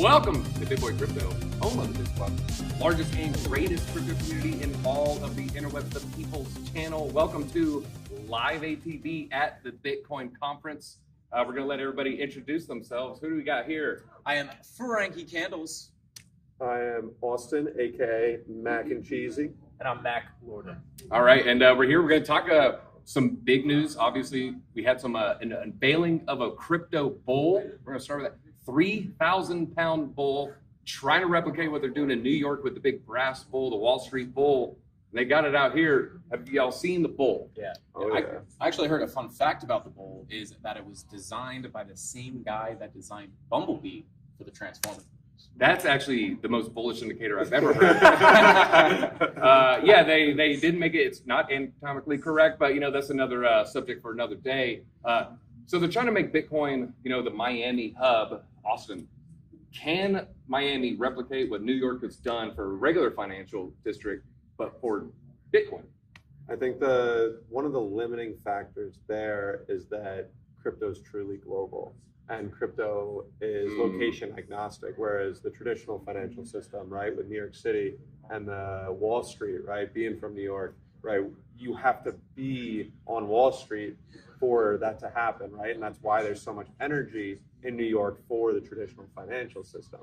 Welcome to Big Boy Crypto, home of the BitSquad, largest and greatest crypto community in all of the interwebs, the People's Channel. Welcome to live ATV at the Bitcoin conference. We're going to let everybody introduce themselves. Who do we got here? I am Frankie Candles. I am Austin, aka MacNCheeasy. And I'm Mac Lorden. All right, and we're here. We're going to talk some big news. Obviously, we had some an unveiling of a crypto bull. We're going to start with that 3,000-pound bull, trying to replicate what they're doing in New York with the big brass bull, the Wall Street bull. And they got it out here. Have y'all seen the bull? Yeah. Oh, yeah. I actually heard a fun fact about the bull is that it was designed by the same guy that designed Bumblebee for the Transformers. That's actually the most bullish indicator I've ever heard. Yeah, they didn't make it. It's not anatomically correct, but that's another subject for another day. So they're trying to make Bitcoin, the Miami hub. Austin, can Miami replicate what New York has done for a regular financial district, but for Bitcoin? I think one of the limiting factors there is that crypto is truly global, and crypto is location agnostic, whereas the traditional financial system, right, with New York City and the Wall Street, right, being from New York, right, you have to be on Wall Street for that to happen, right? And that's why there's so much energy in New York for the traditional financial system.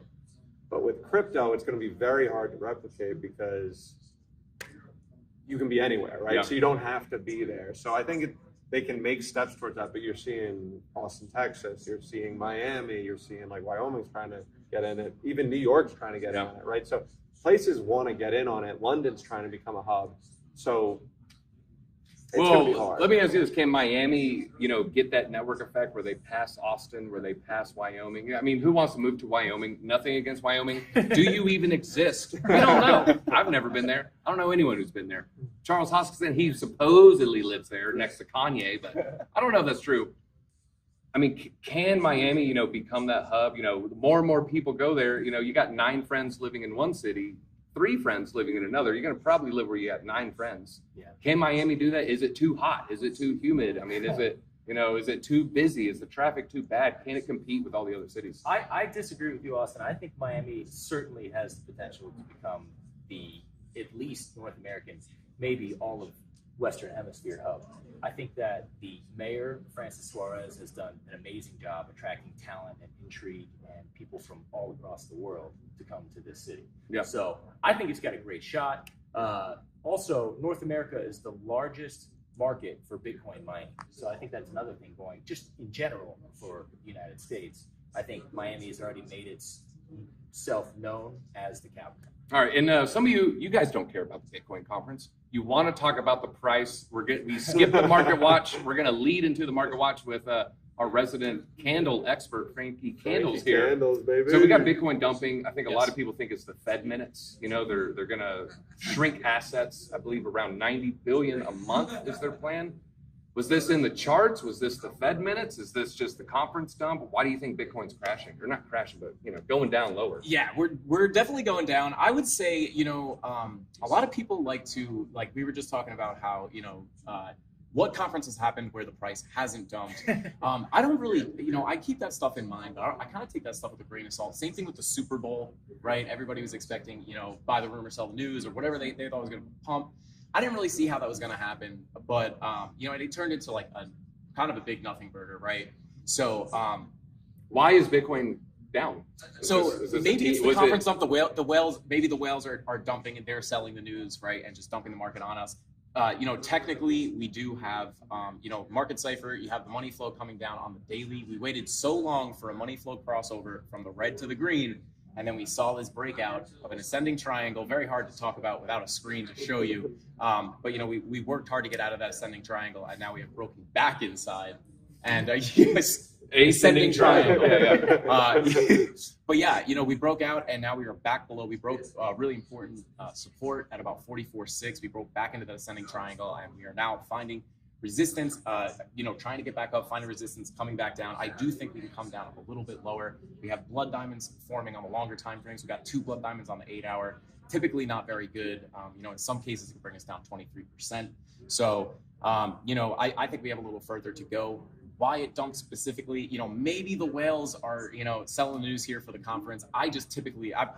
But with crypto, it's going to be very hard to replicate because you can be anywhere, right? Yeah. So you don't have to be there. So I think they can make steps towards that, but you're seeing Austin, Texas, you're seeing Miami, you're seeing like Wyoming's trying to get in it, even New York's trying to get in on it, right? So places want to get in on it. London's trying to become a hub. So it's going to be hard. Let me ask you this. Can Miami, get that network effect where they pass Austin, where they pass Wyoming? I mean, who wants to move to Wyoming? Nothing against Wyoming. Do you even exist? We don't know. I've never been there. I don't know anyone who's been there. Charles Hoskinson, he supposedly lives there next to Kanye, but I don't know if that's true. I mean, can Miami, become that hub? More and more people go there. You got 9 friends living in one city, 3 friends living in another. You're going to probably live where you have 9 friends. Yeah. Can Miami do that? Is it too hot? Is it too humid? I mean, is it too busy? Is the traffic too bad? Can it compete with all the other cities? I disagree with you, Austin. I think Miami certainly has the potential to become at least North American, maybe all of Western Hemisphere hub. I think that the mayor, Francis Suarez, has done an amazing job attracting talent and intrigue and people from all across the world to come to this city. Yeah. So I think it's got a great shot. Also, North America is the largest market for Bitcoin mining. So I think that's another thing going, just in general for the United States. I think Miami has already made itself known as the capital. All right, and some of you guys don't care about the Bitcoin conference. You want to talk about the price. We skip the market watch. We're going to lead into the market watch with our resident candle expert, Frankie Candles here. Candles, baby. So we got Bitcoin dumping. I think a lot of people think it's the Fed minutes. They're going to shrink assets. I believe around 90 billion a month is their plan. Was this in the charts? Was this the Fed minutes? Is this just the conference dump? Why do you think Bitcoin's crashing? Or not crashing, but going down lower? Yeah, we're definitely going down. I would say, a lot of people we were just talking about how, what conferences happened where the price hasn't dumped. I don't really, I keep that stuff in mind, but I kind of take that stuff with a grain of salt. Same thing with the Super Bowl, right? Everybody was expecting, buy the rumor, sell the news, or whatever they thought was going to pump. I didn't really see how that was going to happen, but it turned into like a kind of a big nothing burger, right? So why is Bitcoin down? Maybe it's the conference dump. The whales. Maybe the whales are dumping and they're selling the news, right, and just dumping the market on us. Technically, we do have market Cipher. You have the money flow coming down on the daily. We waited so long for a money flow crossover from the red to the green. And then we saw this breakout of an ascending triangle, very hard to talk about without a screen to show you. But we worked hard to get out of that ascending triangle, and now we have broken back inside. And ascending triangle. But yeah, we broke out, and now we are back below. We broke really important support at about 44.6. We broke back into that ascending triangle, and we are now finding resistance, trying to get back up, finding resistance, coming back down. I do think we can come down a little bit lower. We have blood diamonds forming on the longer time frames. We got 2 blood diamonds on the 8-hour. Typically not very good. In some cases, it can bring us down 23%. So, I think we have a little further to go. why it dumped specifically, maybe the whales are, selling the news here for the conference. I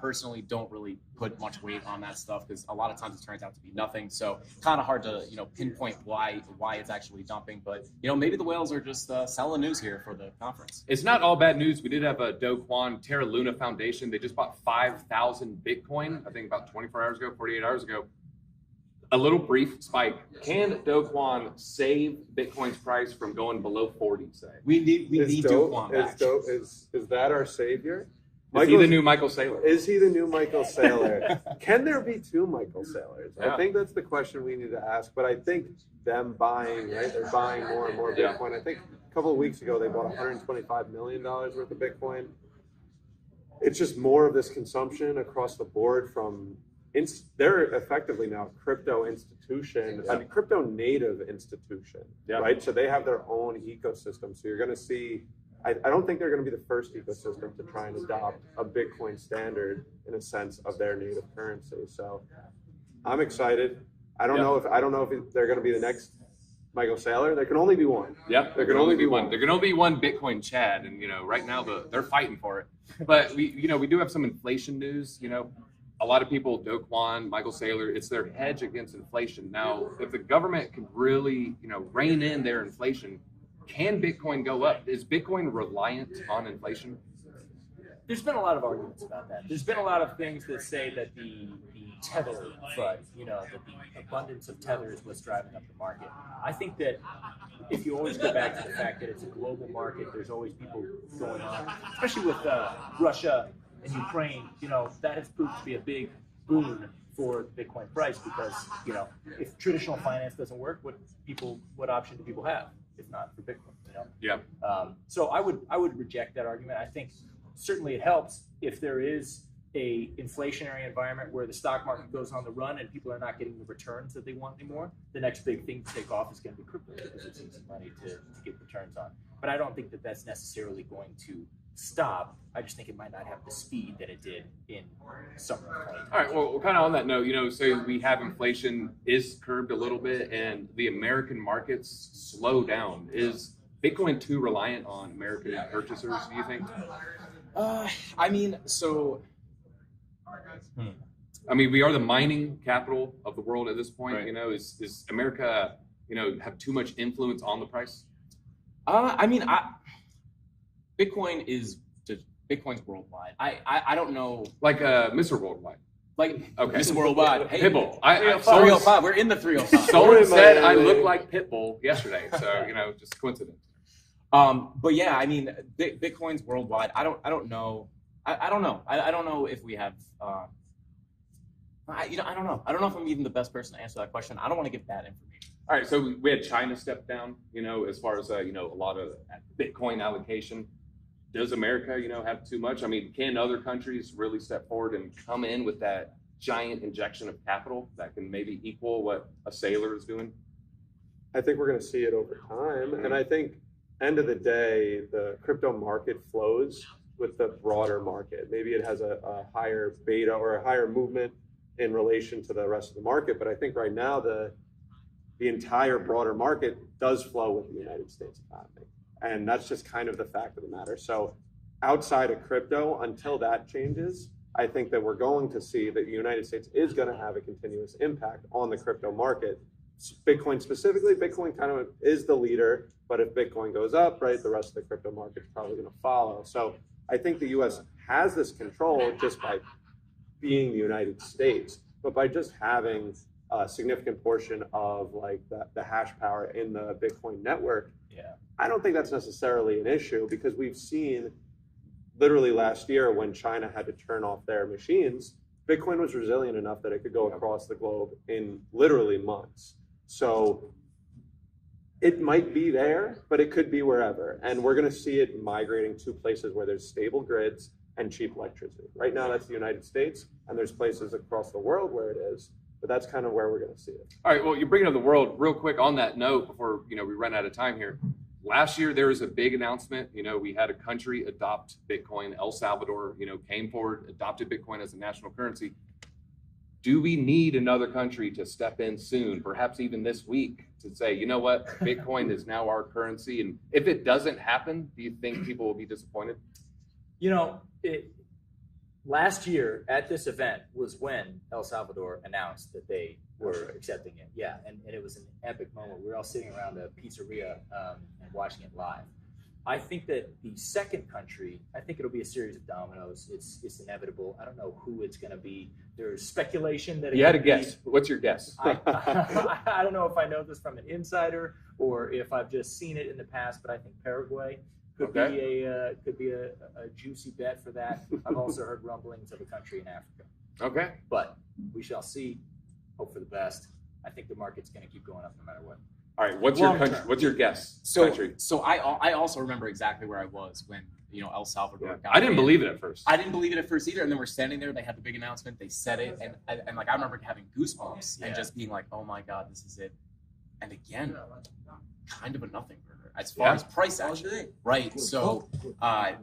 personally don't really put much weight on that stuff because a lot of times it turns out to be nothing. So kind of hard to, pinpoint why it's actually dumping. But, maybe the whales are just selling news here for the conference. It's not all bad news. We did have a Douquan Terra Luna Foundation. They just bought 5,000 Bitcoin, I think about 24 hours ago, 48 hours ago. A little brief spike. Can Douquan save Bitcoin's price from going below 40, say? We need Douquan back. Is that our savior? Is he the new Michael Saylor? Is he the new Michael Saylor? Can there be two Michael Saylors? Yeah. I think that's the question we need to ask. But I think them buying, right? They're buying more and more Bitcoin. I think a couple of weeks ago they bought $125 million worth of Bitcoin. It's just more of this consumption across the board from. They're effectively now a crypto institution, a crypto native institution, right? So they have their own ecosystem. So you're going to see, I don't think they're going to be the first ecosystem to try and adopt a Bitcoin standard in a sense of their native currency. So I'm excited. I don't know if they're going to be the next Michael Saylor. There can only be one. Yep, there can only be one. There can only be one Bitcoin Chad, and right now they're fighting for it. But we do have some inflation news. A lot of people, Douquan, Michael Saylor, it's their hedge against inflation. Now, if the government could really, rein in their inflation, can Bitcoin go up? Is Bitcoin reliant on inflation? There's been a lot of arguments about that. There's been a lot of things that say that the tether FUD, that the abundance of tether is what's driving up the market. I think that if you always go back to the fact that it's a global market, there's always people going on, especially with Russia and Ukraine, that has proved to be a big boon for the Bitcoin price because, if traditional finance doesn't work, what option do people have if not for Bitcoin? Yeah. So I would reject that argument. I think certainly it helps if there is a inflationary environment where the stock market goes on the run and people are not getting the returns that they want anymore. The next big thing to take off is going to be crypto because it's easy money to get returns on. But I don't think that that's necessarily going to stop. I just think it might not have the speed that it did in summer of 2020. All right, well, kind of on that note, so we have inflation is curbed a little bit and the American markets slow down. Is Bitcoin too reliant on American purchasers, do you think? We are the mining capital of the world at this point. Right. Is America, have too much influence on the price? Bitcoin's worldwide. I don't know. Like Mr. Worldwide. Like okay. Mr. Worldwide. Hey, Pitbull. 305. We're in the 305. Someone said I look like Pitbull yesterday, so just coincidence. But yeah, Bitcoin's worldwide. I don't know. I don't know. I don't know if we have. I don't know. I don't know if I'm even the best person to answer that question. I don't want to give bad information. All right, so we had China step down. As far as a lot of Bitcoin allocation. Does America, have too much? Can other countries really step forward and come in with that giant injection of capital that can maybe equal what a Saylor is doing? I think we're going to see it over time. And I think, end of the day, the crypto market flows with the broader market. Maybe it has a higher beta or a higher movement in relation to the rest of the market. But I think right now, the entire broader market does flow with the United States economy. And that's just kind of the fact of the matter. So outside of crypto, until that changes, I think that we're going to see that the United States is going to have a continuous impact on the crypto market. Bitcoin specifically, Bitcoin kind of is the leader, but if Bitcoin goes up, right, the rest of the crypto market is probably going to follow. So I think the US has this control just by being the United States, but by just having a significant portion of the hash power in the Bitcoin network, I don't think that's necessarily an issue because we've seen literally last year when China had to turn off their machines, Bitcoin was resilient enough that it could go across the globe in literally months. So it might be there, but it could be wherever. And we're going to see it migrating to places where there's stable grids and cheap electricity. Right now, that's the United States, and there's places across the world where it is. But that's kind of where we're going to see it. All right, well, you're bringing up the world real quick on that note before we run out of time here. Last year, there was a big announcement. We had a country adopt Bitcoin. El Salvador, came forward, adopted Bitcoin as a national currency. do we need another country to step in soon, perhaps even this week, to say, you know what, Bitcoin is now our currency? And if it doesn't happen, do you think people will be disappointed? You know, last year at this event was when El Salvador announced that they were accepting it. Yeah, and it was an epic moment. We were all sitting around a pizzeria and watching it live. I think that the second country, I think it'll be a series of dominoes. It's inevitable. I don't know who it's going to be. There's speculation that you had a guess. What's your guess? I don't know if I know this from an insider or if I've just seen it in the past, but I think Paraguay could be a juicy bet for that. I've also heard rumblings of a country in Africa. Okay, but we shall see. Hope for the best. I think the market's going to keep going up no matter what. All right, what's your country? What's your guess? Country? So I also remember exactly where I was when El Salvador got I didn't believe it at first. I didn't believe it at first either. And then we're standing there. They had the big announcement. They said it, and like I remember having goosebumps and just being like, "Oh my God, this is it!" And again, kind of a nothing burger as far as price action, right? So, I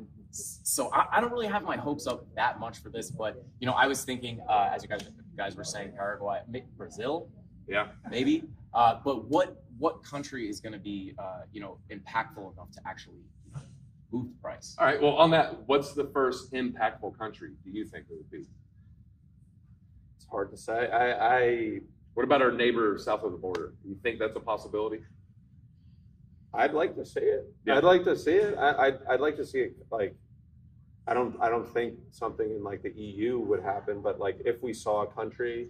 don't really have my hopes up that much for this, but I was thinking as you guys were saying, Paraguay, Brazil, maybe. But what country is going to be impactful enough to actually move the price? All right. Well, on that, what's the first impactful country do you think it would be? It's hard to say. What about our neighbor south of the border? Do you think that's a possibility? I'd like to see it. Yeah. I'd like to see it. I'd like to see it. Like, I don't think something in like the EU would happen, but like if we saw a country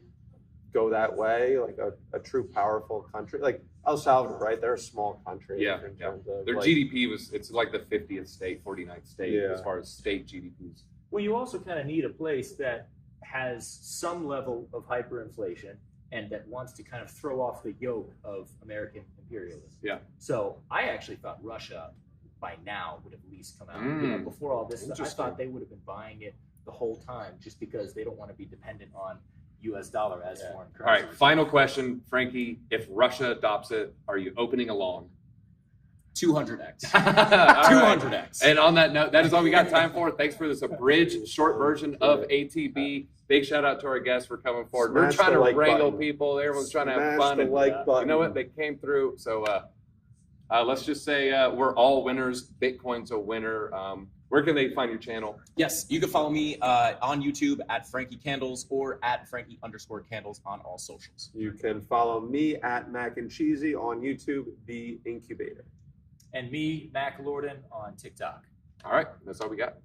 go that way, like a true powerful country, like El Salvador, right? They're a small country. In terms of, their GDP it's like the 50th state, 49th state as far as state GDPs. Well, you also kind of need a place that has some level of hyperinflation and that wants to kind of throw off the yoke of American imperialism. Yeah. So I actually thought Russia by now would at least come out. Before all this, I thought they would have been buying it the whole time just because they don't want to be dependent on U.S. dollar as foreign currency. All right, final question, Frankie. If Russia adopts it, are you opening a long? 200x. 200x. Right. And on that note, that is all we got time for. Thanks for this abridged short version of ATB. Big shout out to our guests for coming forward. We're trying to wrangle people. Everyone's trying to have fun. And you know what? They came through. So let's just say we're all winners. Bitcoin's a winner. Where can they find your channel? Yes, you can follow me on YouTube at Frankie Candles or at Frankie_Candles on all socials. You can follow me at MacNCheeasy on YouTube, The Incubator. And me, Mac Lorden, on TikTok. All right, that's all we got.